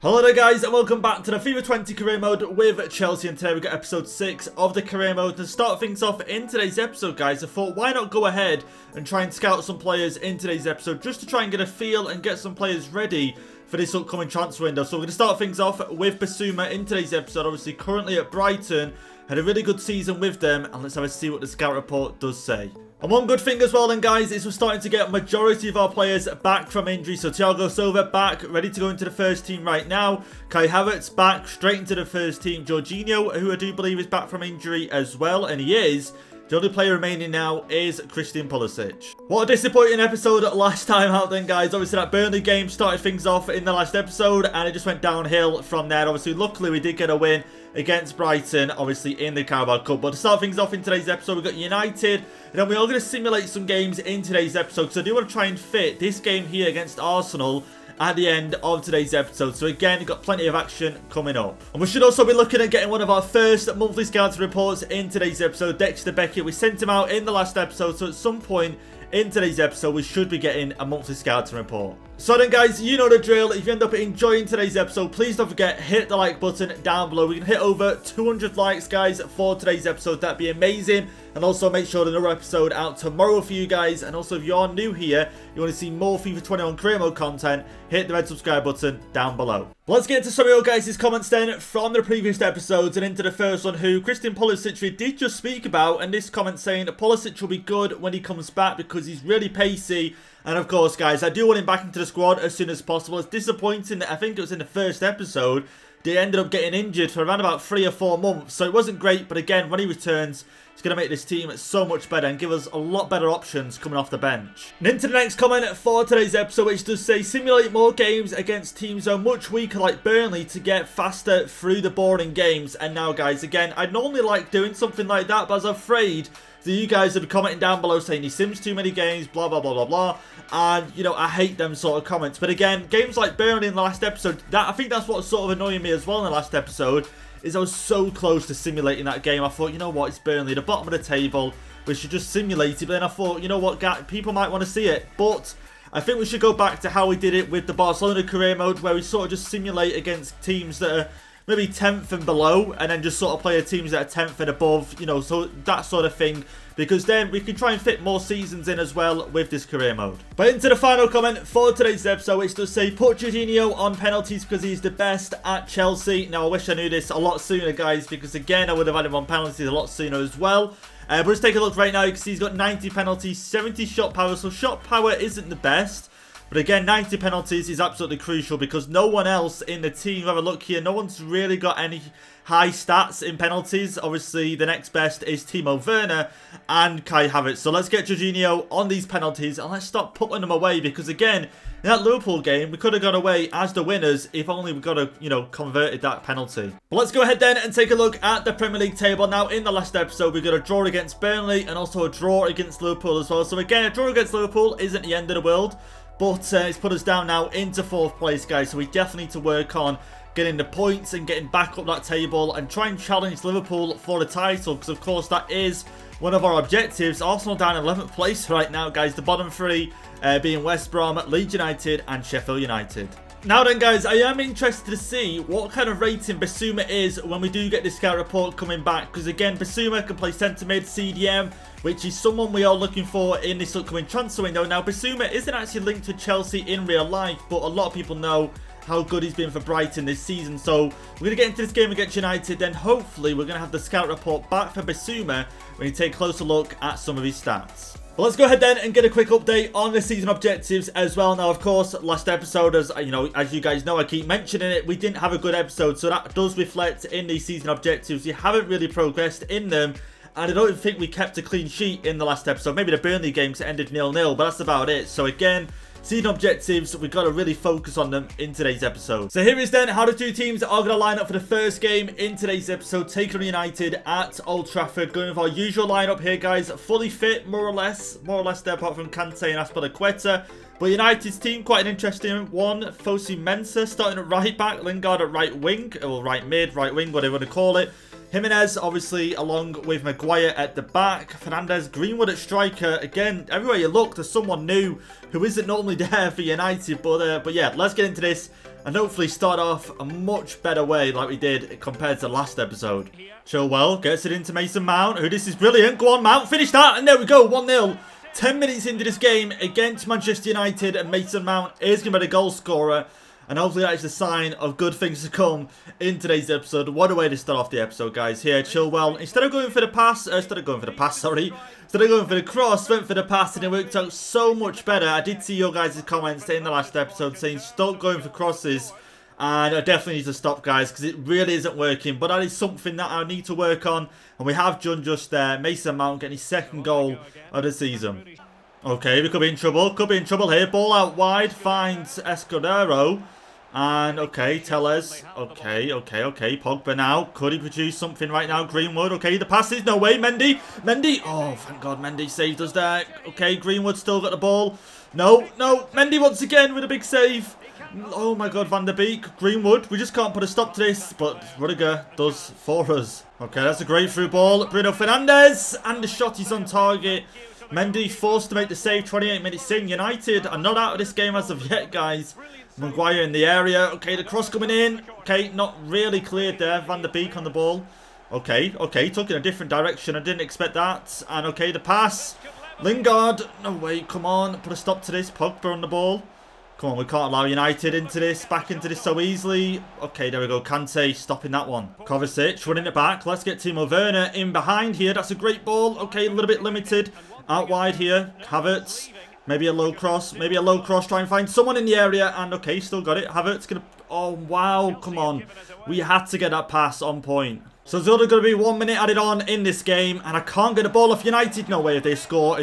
Hello there guys and welcome back to the FIFA 20 career mode with Chelsea, and today we've got episode 6 of the career mode. To start things off in today's episode guys, I thought why not go ahead and try and scout some players in today's episode just to try and get a feel and get some players ready for this upcoming transfer window. So we're going to start things off with Bissouma in today's episode, obviously currently at Brighton, had a really good season with them, and let's have a see what the scout report does say. And one good thing as well then guys is we're starting to get a majority of our players back from injury. So Thiago Silva back, ready to go into the first team right now. Kai Havertz back, straight into the first team. Jorginho, who I do believe is back from injury as well, and he is. The only player remaining now is Christian Pulisic. What a disappointing episode last time out then guys. Obviously that Burnley game started things off in the last episode and it just went downhill from there. Obviously luckily we did get a win against Brighton, obviously in the Carabao Cup. But to start things off in today's episode, we've got United, and then we are going to simulate some games in today's episode, because I do want to try and fit this game here against Arsenal at the end of today's episode. So again, we've got plenty of action coming up. And we should also be looking at getting one of our first monthly scouting reports in today's episode. Dexter Beckett, we sent him out in the last episode, so at some point in today's episode we should be getting a monthly scouting report. So then guys, you know the drill. If you end up enjoying today's episode, please don't forget, hit the like button down below. We can hit over 200 likes guys for today's episode. That'd be amazing. And also make sure there's another episode out tomorrow for you guys. And also if you are new here, you want to see more FIFA 21 career mode content, hit the red subscribe button down below. Let's get into some of your guys' comments then from the previous episodes, and into the first one, who Christian Pulisic we did just speak about. And this comment saying Pulisic will be good when he comes back because he's really pacey. And of course guys, I do want him back into the squad as soon as possible. It's disappointing that I think it was in the first episode they ended up getting injured for around about 3 or 4 months. So it wasn't great, but again, when he returns, it's going to make this team so much better and give us a lot better options coming off the bench. And into the next comment for today's episode, which does say simulate more games against teams that are much weaker like Burnley to get faster through the boring games. And now guys, again, I'd normally like doing something like that, but I was afraid that you guys would be commenting down below saying he sims too many games, blah blah blah blah blah, and you know I hate them sort of comments. But again, games like Burnley in the last episode, I think that's what's sort of annoying me as well in the last episode, is I was so close to simulating that game. I thought, you know what, it's Burnley, the bottom of the table, we should just simulate it. But then I thought, you know what, people might want to see it. But I think we should go back to how we did it with the Barcelona career mode, where we sort of just simulate against teams that are maybe 10th and below, and then just sort of play teams that are 10th and above, you know, so that sort of thing, because then we can try and fit more seasons in as well with this career mode. But into the final comment for today's episode, which does say put Jorginho on penalties because he's the best at Chelsea. Now I wish I knew this a lot sooner guys, because again I would have had him on penalties a lot sooner as well. But let's take a look right now. You can see he's got 90 penalties, 70 shot power, so shot power isn't the best. But again, 90 penalties is absolutely crucial, because no one else in the team, have a look here, no one's really got any high stats in penalties. Obviously, the next best is Timo Werner and Kai Havertz. So let's get Jorginho on these penalties and let's stop putting them away, because again, in that Liverpool game, we could have got away as the winners if only we got converted that penalty. But let's go ahead then and take a look at the Premier League table. Now, in the last episode, we got a draw against Burnley and also a draw against Liverpool as well. So again, a draw against Liverpool isn't the end of the world, but it's put us down now into 4th place, guys. So we definitely need to work on getting the points and getting back up that table and try and challenge Liverpool for the title, because of course that is one of our objectives. Arsenal down in 11th place right now, guys. The bottom 3 being West Brom, Leeds United and Sheffield United. Now then guys, I am interested to see what kind of rating Bissouma is when we do get this scout report coming back, because again, Bissouma can play centre mid, CDM, which is someone we are looking for in this upcoming transfer window. Now Bissouma isn't actually linked to Chelsea in real life, but a lot of people know how good he's been for Brighton this season. So we're going to get into this game against United, then hopefully we're going to have the scout report back for Bissouma when you take a closer look at some of his stats. But let's go ahead then and get a quick update on the season objectives as well. Now, of course, last episode, as you guys know, I keep mentioning it, we didn't have a good episode, so that does reflect in these season objectives. We haven't really progressed in them, and I don't even think we kept a clean sheet in the last episode. Maybe the Burnley games ended 0-0, but that's about it. So again, season objectives, we've got to really focus on them in today's episode. So here is then how the two teams are going to line up for the first game in today's episode, taking on United at Old Trafford. Going with our usual lineup here, guys, fully fit, more or less there, apart from Kante and Azpilicueta. But United's team, quite an interesting one. Fosu Mensah starting at right back, Lingard at right wing, or right mid, right wing, whatever you want to call it. Jimenez, obviously, along with Maguire at the back. Fernandes, Greenwood at striker. Again, everywhere you look, there's someone new who isn't normally there for United. But yeah, let's get into this and hopefully start off a much better way like we did compared to last episode. Chilwell gets it into Mason Mount, who this is brilliant. Go on, Mount, finish that, and there we go, 1-0. 10 minutes into this game against Manchester United, and Mason Mount is going to be the goal scorer. And hopefully that is a sign of good things to come in today's episode. What a way to start off the episode, guys. Here, Chilwell, instead of going for the cross, went for the pass, and it worked out so much better. I did see your guys' comments in the last episode saying stop going for crosses. And I definitely need to stop, guys, because it really isn't working. But that is something that I need to work on. And we have done just there. Mason Mount getting his second goal of the season. Okay, we could be in trouble. Could be in trouble here. Ball out wide. Finds Escudero. And, okay, Tellez. Okay. Pogba now. Could he produce something right now? Greenwood. Okay, the passes. No way. Mendy. Oh, thank God Mendy saved us there. Okay, Greenwood still got the ball. No. Mendy once again with a big save. Oh, my God. Van der Beek. Greenwood. We just can't put a stop to this. But Rudiger does for us. Okay, that's a great through ball. Bruno Fernandes. And the shot is on target. Mendy forced to make the save. 28 minutes in. United are not out of this game as of yet, guys. Maguire in the area. Okay, the cross coming in. Okay, not really cleared there. Van der Beek on the ball. Okay, took in a different direction. I didn't expect that. And okay, the pass. Lingard. No way, come on. Put a stop to this. Pogba on the ball. Come on, we can't allow United into this. Back into this so easily. Okay, there we go. Kante stopping that one. Kovacic running it back. Let's get Timo Werner in behind here. That's a great ball. Okay, a little bit limited. Out wide here. Havertz. Maybe a low cross. Try and find someone in the area. And okay, still got it. Havertz gonna... Oh, wow. Come on. We had to get that pass on point. So there's only going to be 1 minute added on in this game. And I can't get the ball off United. No way if they score.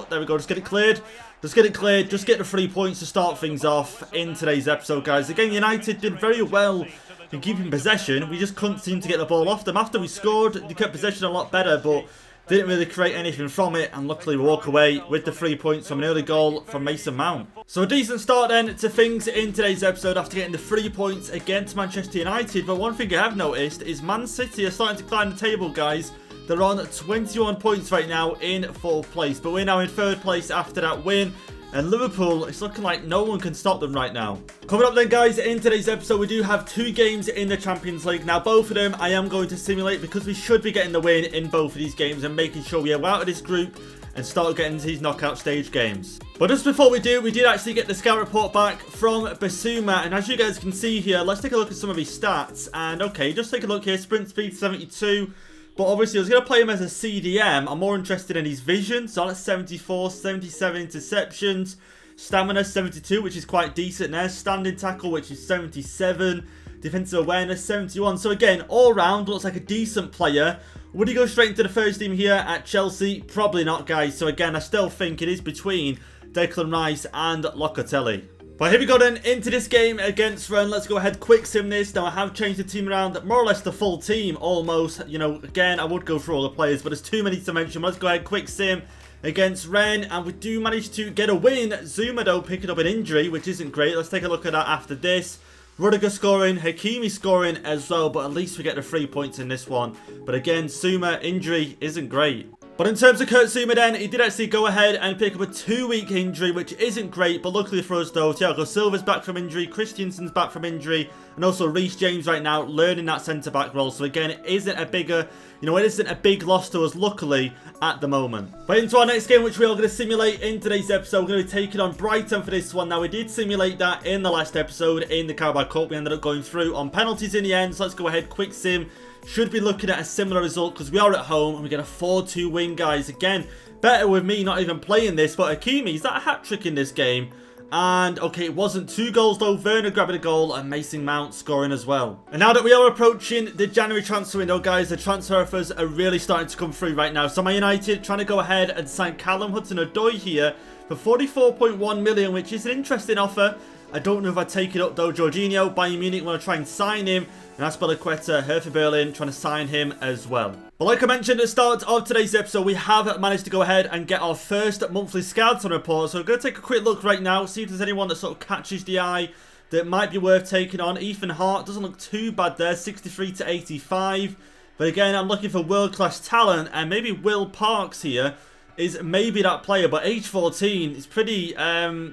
There we go. Just get it cleared. Just get the 3 points to start things off in today's episode, guys. Again, United did very well in keeping possession. We just couldn't seem to get the ball off them. After we scored, they kept possession a lot better, but didn't really create anything from it. And luckily, we walk away with the 3 points from an early goal from Mason Mount. So a decent start then to things in today's episode after getting the 3 points against Manchester United. But one thing I have noticed is Man City are starting to climb the table, guys. They're on 21 points right now in 4th place. But we're now in 3rd place after that win. And Liverpool, it's looking like no one can stop them right now. Coming up then, guys, in today's episode, we do have 2 games in the Champions League. Now, both of them I am going to simulate because we should be getting the win in both of these games and making sure we are out of this group and start getting into these knockout stage games. But just before we do, we did actually get the scout report back from Basuma. And as you guys can see here, let's take a look at some of his stats. And okay, just take a look here. Sprint speed 72. But obviously, I was going to play him as a CDM. I'm more interested in his vision. So that's 74, 77 interceptions. Stamina 72, which is quite decent there. Standing tackle, which is 77. Defensive awareness 71. So again, all round, looks like a decent player. Would he go straight into the first team here at Chelsea? Probably not, guys. So again, I still think it is between Declan Rice and Locatelli. But here we go then into this game against Rennes. Let's go ahead, quick sim this. Now I have changed the team around, more or less the full team almost. You know, again, I would go through all the players, but there's too many to mention. Let's go ahead, quick sim against Rennes, and we do manage to get a win. Zuma though picking up an injury, which isn't great. Let's take a look at that after this. Rudiger scoring, Hakimi scoring as well, but at least we get the 3 points in this one. But again, Zuma injury isn't great. But in terms of Kurt Zuma then, he did actually go ahead and pick up a 2-week injury, which isn't great. But luckily for us though, Thiago Silva's back from injury, Christensen's back from injury, and also Reece James right now learning that centre-back role. So again, it isn't a bigger, you know, it isn't a big loss to us, luckily, at the moment. But into our next game, which we are going to simulate in today's episode, we're going to be taking on Brighton for this one. Now, we did simulate that in the last episode in the Carabao Cup. We ended up going through on penalties in the end. So let's go ahead, quick sim. Should be looking at a similar result because we are at home and we get a 4-2 win, guys. Again, better with me not even playing this. But Hakimi, is that a hat-trick in this game? And, okay, it wasn't 2 goals, though. Werner grabbing a goal and Mason Mount scoring as well. And now that we are approaching the January transfer window, guys, the transfer offers are really starting to come through right now. So, Man United trying to go ahead and sign Callum Hudson-Odoi here for 44.1 million, which is an interesting offer. I don't know if I'd take it up, though. Jorginho, Bayern Munich want to try and sign him. And Aspilicueta, Hertha Berlin, trying to sign him as well. But like I mentioned at the start of today's episode, we have managed to go ahead and get our first monthly scouting report. So we're going to take a quick look right now, see if there's anyone that sort of catches the eye that might be worth taking on. Ethan Hart doesn't look too bad there, 63 to 85. But again, I'm looking for world-class talent, and maybe Will Parks here is maybe that player. But age 14 is pretty,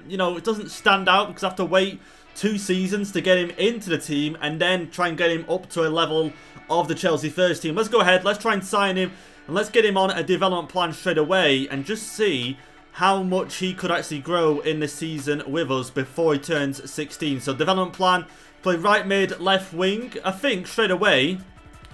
you know, it doesn't stand out because I have to wait 2 seasons to get him into the team and then try and get him up to a level of the Chelsea first team. Let's go ahead, let's try and sign him, and let's get him on a development plan straight away and just see how much he could actually grow in this season with us before he turns 16. So development plan, play right mid, left wing. I think straight away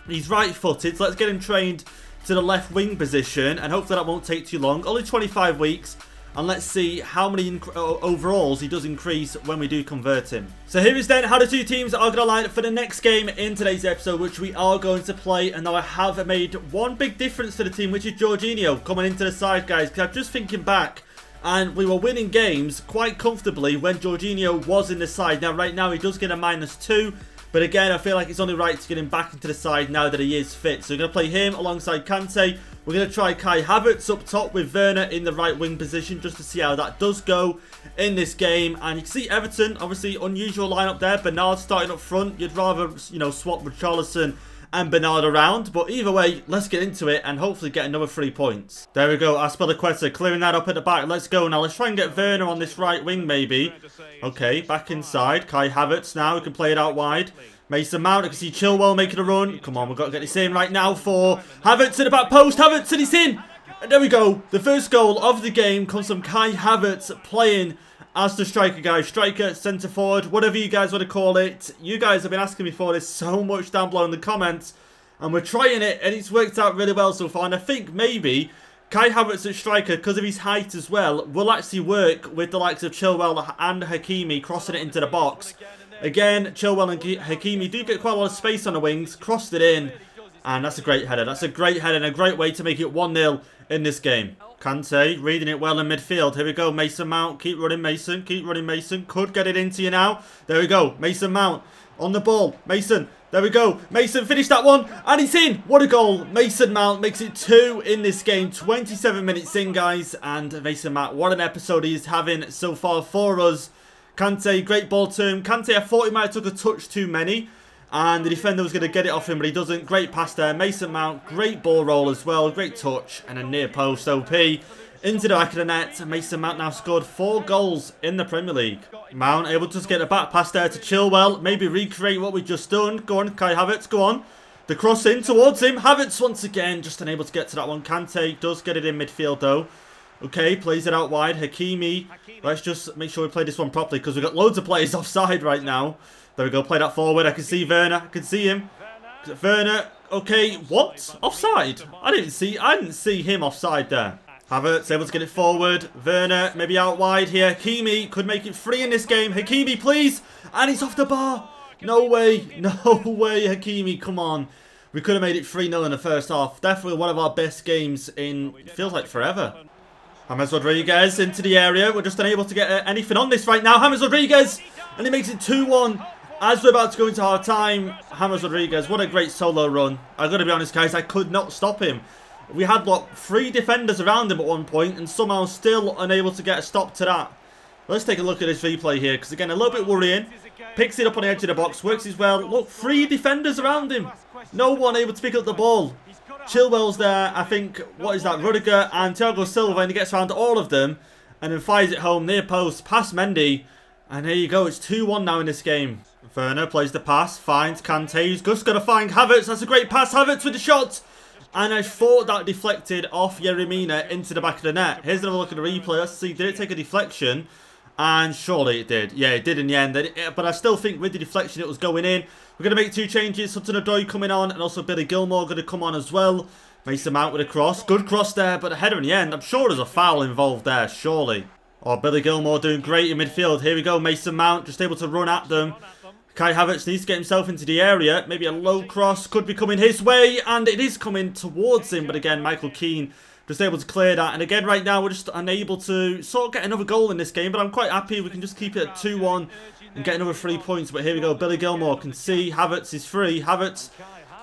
he's right footed, so let's get him trained to the left wing position, and hopefully that won't take too long. Only 25 weeks. And let's see how many overalls he does increase when we do convert him. So here is then how the 2 teams are going to line up for the next game in today's episode, which we are going to play. And now I have made one big difference to the team, which is Jorginho coming into the side, guys. Because I'm just thinking back, and we were winning games quite comfortably when Jorginho was in the side. Now, right now, he does get a -2. But again, I feel like it's only right to get him back into the side now that he is fit. So we're going to play him alongside Kante. We're going to try Kai Havertz up top with Werner in the right wing position just to see how that does go in this game. And you can see Everton, obviously unusual lineup there. Bernard starting up front. You'd rather, you know, swap Richarlison and Bernard around. But either way, let's get into it and hopefully get another 3 points. There we go. Aspilicueta clearing that up at the back. Let's go now. Let's try and get Werner on this right wing maybe. Okay, back inside. Kai Havertz now. We can play it out wide. Mason Mount, I can see Chilwell making a run. Come on, we've got to get this in right now for Havertz in the back post. Havertz, and it's in. And there we go. The first goal of the game comes from Kai Havertz playing as the striker, guys. Striker, centre forward, whatever you guys want to call it. You guys have been asking me for this so much down below in the comments. And we're trying it, and it's worked out really well so far. And I think maybe Kai Havertz at striker, because of his height as well, will actually work with the likes of Chilwell and Hakimi crossing it into the box. Again, Chilwell and Hakimi do get quite a lot of space on the wings. Crossed it in. And that's a great header. That's a great header and a great way to make it 1-0 in this game. Kante reading it well in midfield. Here we go. Mason Mount. Keep running, Mason. Keep running, Mason. Could get it into you now. There we go. Mason Mount on the ball. Mason. There we go. Mason finished that one. And it's in. What a goal. Mason Mount makes it 2 in this game. 27 minutes in, guys. And Mason Mount, what an episode he is having so far for us. Kante, great ball to him. Kante, I thought he might have took a touch too many. And the defender was going to get it off him, but he doesn't. Great pass there. Mason Mount, great ball roll as well. Great touch. And a near post OP. Into the back of the net. Mason Mount now scored 4 goals in the Premier League. Mount able to just get a back pass there to Chilwell. Maybe recreate what we've just done. Go on, Kai Havertz, go on. The cross in towards him. Havertz once again, just unable to get to that one. Kante does get it in midfield though. Okay, plays it out wide. Hakimi. Let's just make sure we play this one properly because we've got loads of players offside right now. There we go. Play that forward. I can see Werner. I can see him. Werner. Okay, what? Offside? I didn't see him offside there. Havertz able to get it forward. Werner maybe out wide here. Hakimi could make it 3 in this game. Hakimi, please. And he's off the bar. No way. No way, Hakimi. Come on. We could have made it 3-0 in the first half. Definitely one of our best games in, feels like forever. James Rodriguez into the area. We're just unable to get anything on this right now. James Rodriguez. And he makes it 2-1. As we're about to go into half time. James Rodriguez. What a great solo run. I've got to be honest, guys. I could not stop him. We had, what, 3 defenders around him at one point. And somehow still unable to get a stop to that. Let's take a look at this replay here. Because again, a little bit worrying. Picks it up on the edge of the box. Works as well. Look, 3 defenders around him. No one able to pick up the ball. Chilwell's there, I think, what is that, Rudiger and Thiago Silva, and he gets around all of them, and then fires it home, near post, past Mendy, and there you go, it's 2-1 now in this game. Werner plays the pass, finds Kante, who's just going to find Havertz, that's a great pass, Havertz with the shot, and I thought that deflected off Yeremina into the back of the net. Here's another look at the replay, let's see, did it take a deflection? And surely it did. Yeah, it did in the end. But I still think with the deflection it was going in. We're going to make 2 changes. Hudson-Odoi coming on and also Billy Gilmore going to come on as well. Mason Mount with a cross. Good cross there, but a header in the end. I'm sure there's a foul involved there, surely. Oh, Billy Gilmore doing great in midfield. Here we go. Mason Mount just able to run at them. Kai Havertz needs to get himself into the area. Maybe a low cross could be coming his way. And it is coming towards him. But again, Michael Keane just able to clear that. And again, right now, we're just unable to sort of get another goal in this game. But I'm quite happy we can just keep it at 2-1 and get another 3 points. But here we go. Billy Gilmore can see Havertz is free. Havertz,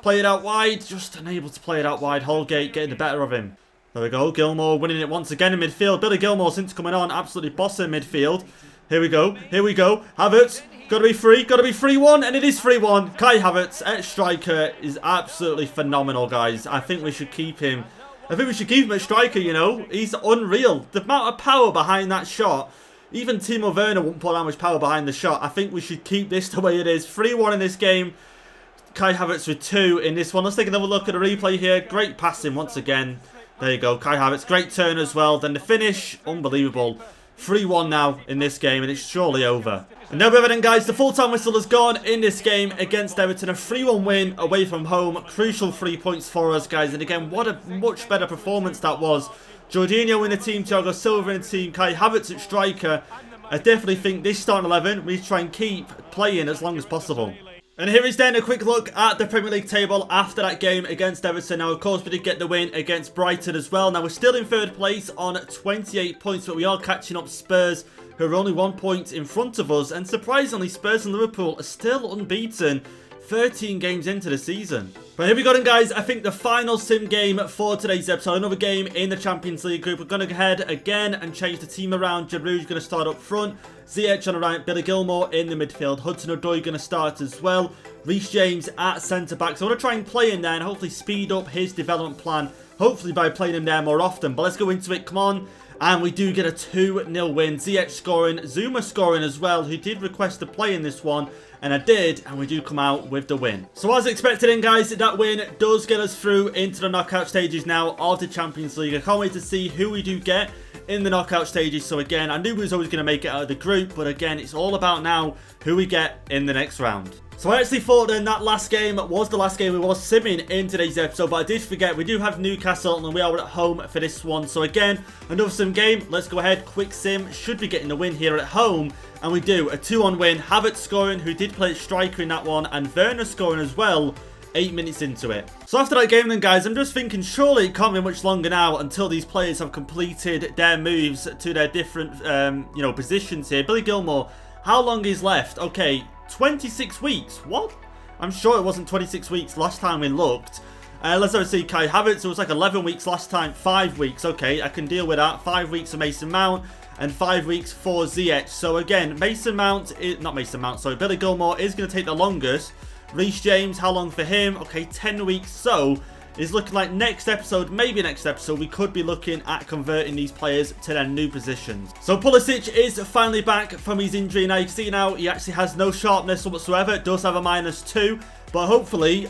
play it out wide. Just unable to play it out wide. Holgate getting the better of him. There we go. Gilmore winning it once again in midfield. Billy Gilmore, since coming on, absolutely bossing midfield. Here we go. Here we go. Havertz. Got to be free. Got to be 3-1. And it is 3-1. Kai Havertz at striker is absolutely phenomenal, guys. I think we should keep him. I think we should keep him at striker, you know. He's unreal. The amount of power behind that shot. even Timo Werner won't put that much power behind the shot. I think we should keep this the way it is. 3-1 in this game. Kai Havertz with 2 in this one. Let's take another look at the replay here. Great passing once again. There you go, Kai Havertz. Great turn as well. Then the finish, unbelievable. 3-1 now in this game, and it's surely over. And now Everton, guys, the full-time whistle has gone in this game against Everton. A 3-1 win away from home. Crucial 3 points for us, guys. And again, what a much better performance that was. Jorginho in the team, Thiago Silva in the team, Kai Havertz at striker. I definitely think this starting 11, we need to try and keep playing as long as possible. And here is then a quick look at the Premier League table after that game against Everton. Now, of course, we did get the win against Brighton as well. Now, we're still in 3rd place on 28 points, but we are catching up Spurs, who are only 1 point in front of us. And surprisingly, Spurs and Liverpool are still unbeaten 13 games into the season. But here we go then, guys. I think the final sim game for today's episode. Another game in the Champions League group. We're going to go ahead again and change the team around. Giroud's going to start up front. Ziyech on the right. Billy Gilmore in the midfield. Hudson-Odoi going to start as well. Reece James at centre-back. So I want to try and play him there and hopefully speed up his development plan. Hopefully by playing him there more often. But let's go into it. Come on. And we do get a 2-0 win. Ziyech scoring. Zuma scoring as well, who did request to play in this one. And I did, and we do come out with the win. So as expected then, guys, that win does get us through into the knockout stages now of the Champions League. I can't wait to see who we do get in the knockout stages. So again, I knew we was always going to make it out of the group, but again, it's all about now who we get in the next round. So I actually thought then that last game was the last game we was simming in today's episode, but I did forget we do have Newcastle and we are at home for this one. So again, another sim game. Let's go ahead, quick sim. Should be getting the win here at home, and we do. A 2-1 win. Havertz scoring, who did play striker in that one, and Werner scoring as well 8 minutes into it. So after that game then, guys, I'm just thinking surely it can't be much longer now until these players have completed their moves to their different positions here. Billy Gilmore, how long is left? Okay, 26 weeks. What? I'm sure it wasn't 26 weeks last time we looked. Let's have a see. Kai Havertz, it was like 11 weeks last time. 5 weeks. Okay, I can deal with that. 5 weeks for Mason Mount and 5 weeks for Ziyech. So again, Billy Gilmore is going to take the longest. Reece James, how long for him? Okay, 10 weeks. So it's looking like next episode, maybe next episode, we could be looking at converting these players to their new positions. So Pulisic is finally back from his injury. Now you can see now he actually has no sharpness whatsoever. Does have a -2. But hopefully,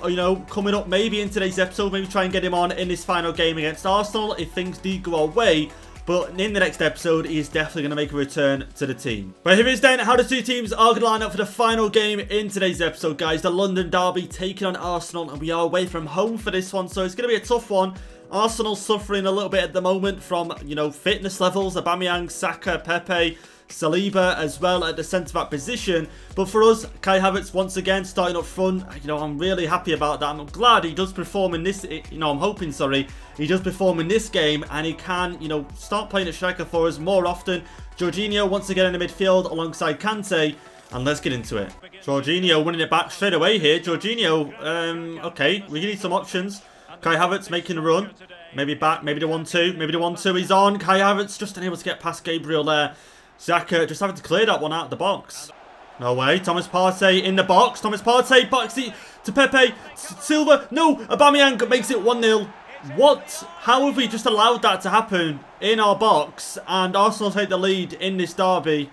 coming up maybe in today's episode, maybe try and get him on in this final game against Arsenal if things do go our way. But in the next episode, he is definitely going to make a return to the team. But here is then how the two teams are going to line up for the final game in today's episode, guys. The London Derby taking on Arsenal, and we are away from home for this one. So it's going to be a tough one. Arsenal suffering a little bit at the moment from, fitness levels. Aubameyang, Saka, Pepe, Saliba as well at the centre-back position. But for us, Kai Havertz once again starting up front. I'm really happy about that. I'm glad he does perform in this, I'm hoping, sorry, he does perform in this game and he can, start playing at striker for us more often. Jorginho once again in the midfield alongside Kante. And let's get into it. Jorginho winning it back straight away here. Jorginho, okay, we need some options. Kai Havertz making a run. Maybe back, maybe the 1-2. Maybe the 1-2 is on. Kai Havertz just unable to get past Gabriel there. Xhaka just having to clear that one out of the box. No way. Thomas Partey in the box. Thomas Partey backs it to Pepe. Silva. No. Aubameyang makes it 1-0. What? How have we just allowed that to happen in our box and Arsenal take the lead in this derby?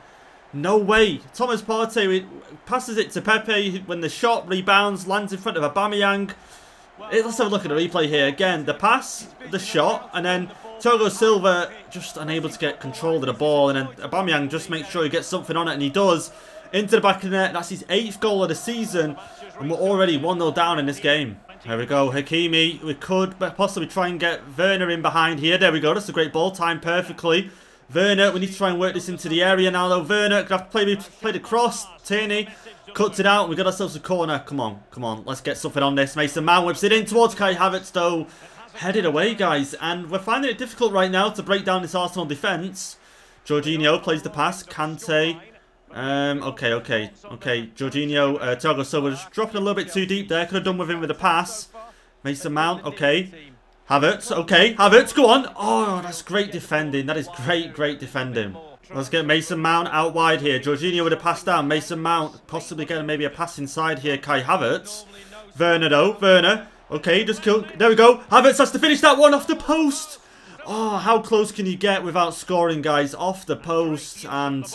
No way. Thomas Partey passes it to Pepe when the shot rebounds, lands in front of Aubameyang. Let's have a look at the replay here. Again, the pass, the shot, and then Thiago Silva just unable to get control of the ball, and then Aubameyang just makes sure he gets something on it, and he does. Into the back of the net. That's his 8th goal of the season, and we're already 1-0 down in this game. There we go. Hakimi. We could possibly try and get Werner in behind here. There we go. That's a great ball. Timed perfectly. Werner, we need to try and work this into the area now, though. Werner could have to play the cross. Tierney cuts it out. We got ourselves a corner. Come on, come on. Let's get something on this. Mason Mount whips it in towards Kai Havertz, though. Headed away, guys. And we're finding it difficult right now to break down this Arsenal defence. Jorginho plays the pass. Kante. Okay. Jorginho, Thiago Silva just dropping a little bit too deep there. Could have done with him with a pass. Mason Mount. Okay. Havertz. Okay. Havertz, go on. Oh, that's great defending. That is great defending. Let's get Mason Mount out wide here. Jorginho with a pass down. Mason Mount possibly getting maybe a pass inside here. Kai Havertz. Werner, though. Werner. Okay, just kill. There we go. Havertz has to finish that one off the post. Oh, how close can you get without scoring, guys? Off the post, and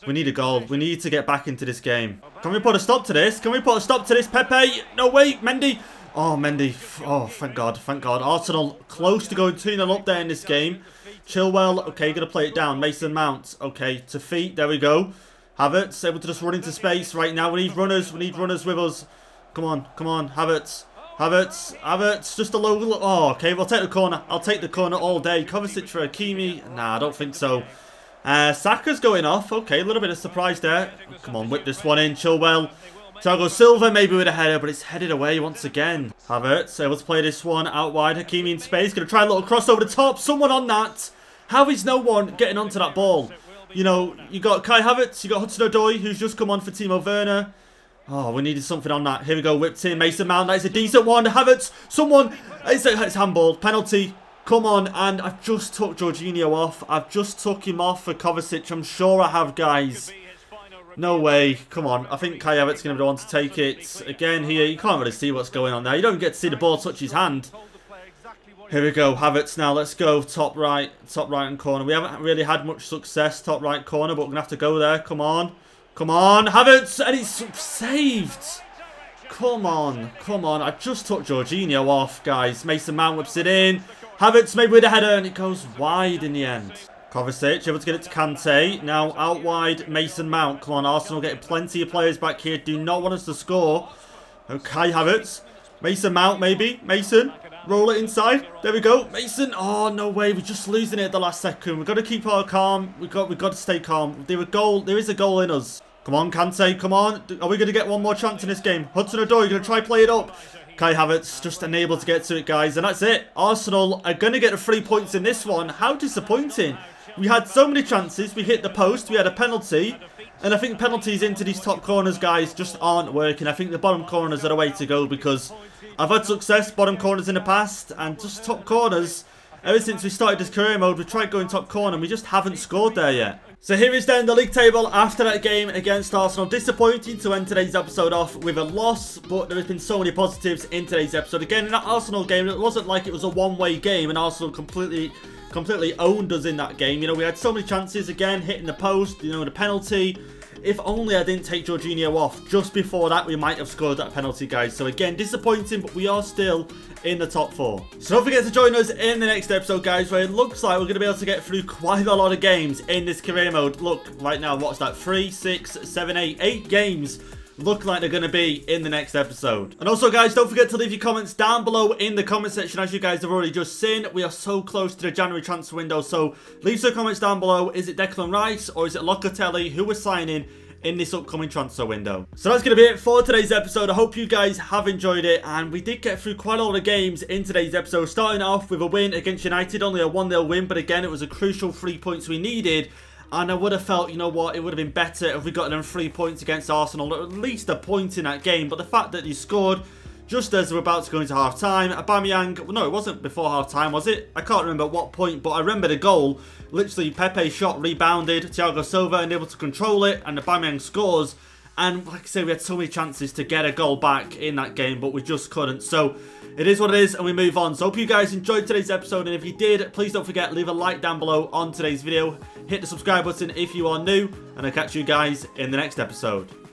we need a goal. We need to get back into this game. Can we put a stop to this? Can we put a stop to this, Pepe? No, wait, Mendy. Oh, Mendy. Oh, thank God, thank God. Arsenal close to going 2-0 up there in this game. Chilwell, okay, going to play it down. Mason Mount, okay, to feet, there we go. Havertz, able to just run into space right now. We need runners with us. Come on, Havertz. Havertz, just a low, oh, okay, we'll take the corner. I'll take the corner all day. Kovacic for Hakimi, nah, I don't think so. Saka's going off, okay, a little bit of surprise there. Come on, whip this one in, Chilwell. Thiago Silva maybe with a header, but it's headed away once again. Havertz able to play this one out wide. Hakimi in space, going to try a little cross over the top. Someone on that. How is no one getting onto that ball? You know, you got Kai Havertz, you got Hudson-Odoi, who's just come on for Timo Werner. Oh, we needed something on that. Here we go, whipped in. Mason Mount, that is a decent one. Havertz, someone. It's handball, penalty. Come on, and I've just took Jorginho off. I've just took him off for Kovacic. I'm sure I have, guys. No way. Come on. I think Kai Havertz is going to be the one to take it. Again here, you can't really see what's going on there. You don't get to see the ball touch his hand. Here we go. Havertz now. Let's go. Top right hand corner. We haven't really had much success. Top right corner, but we're going to have to go there. Come on. Come on. Havertz. And it's saved. Come on. Come on. I just took Jorginho off, guys. Mason Mount whips it in. Havertz maybe with a header, and it goes wide in the end. Kovacic able to get it to Kante. Now out wide, Mason Mount. Come on, Arsenal getting plenty of players back here. Do not want us to score. Okay, Havertz. Mason Mount maybe. Mason. Roll it inside. There we go. Mason. Oh, no way. We're just losing it at the last second. We've got to keep our calm. We've got to stay calm. There is a goal in us. Come on, Kante. Come on. Are we going to get one more chance in this game? Hudson-Odoi going to try play it up. Kai Havertz just unable to get to it, guys. And that's it. Arsenal are going to get the 3 points in this one. How disappointing. We had so many chances. We hit the post. We had a penalty. And I think penalties into these top corners, guys, just aren't working. I think the bottom corners are the way to go because I've had success bottom corners in the past. And just top corners, ever since we started this career mode, we tried going top corner and we just haven't scored there yet. So here is then the league table after that game against Arsenal. Disappointing to end today's episode off with a loss, but there has been so many positives in today's episode. Again, in that Arsenal game, it wasn't like it was a one-way game and Arsenal completely owned us in that game. You know, we had so many chances, again, hitting the post, you know, the penalty. If only I didn't take Jorginho off. Just before that, we might have scored that penalty, guys. So again, disappointing, but we are still in the top 4. So don't forget to join us in the next episode, guys, where it looks like we're going to be able to get through quite a lot of games in this career mode. Look, right now, what's that? 3, 6, 7, 8 games look like they're going to be in the next episode. And also, guys, don't forget to leave your comments down below in the comment section. As you guys have already just seen, we are so close to the January transfer window, so leave some comments down below. Is it Declan Rice or is it Locatelli who we're signing in this upcoming transfer window? So that's going to be it for today's episode. I hope you guys have enjoyed it, and we did get through quite a lot of games in today's episode, starting off with a win against United, only a 1-0 win, but again, it was a crucial 3 points we needed. And I would have felt, you know what, it would have been better if we got them 3 points against Arsenal, or at least a point in that game. But the fact that he scored just as we're about to go into half-time, Aubameyang, no, it wasn't before half-time, was it? I can't remember at what point, but I remember the goal. Literally, Pepe shot, rebounded, Thiago Silva unable to control it, and Aubameyang scores. And like I say, we had so many chances to get a goal back in that game, but we just couldn't. So it is what it is, and we move on. So hope you guys enjoyed today's episode, and if you did, please don't forget, leave a like down below on today's video. Hit the subscribe button if you are new, and I'll catch you guys in the next episode.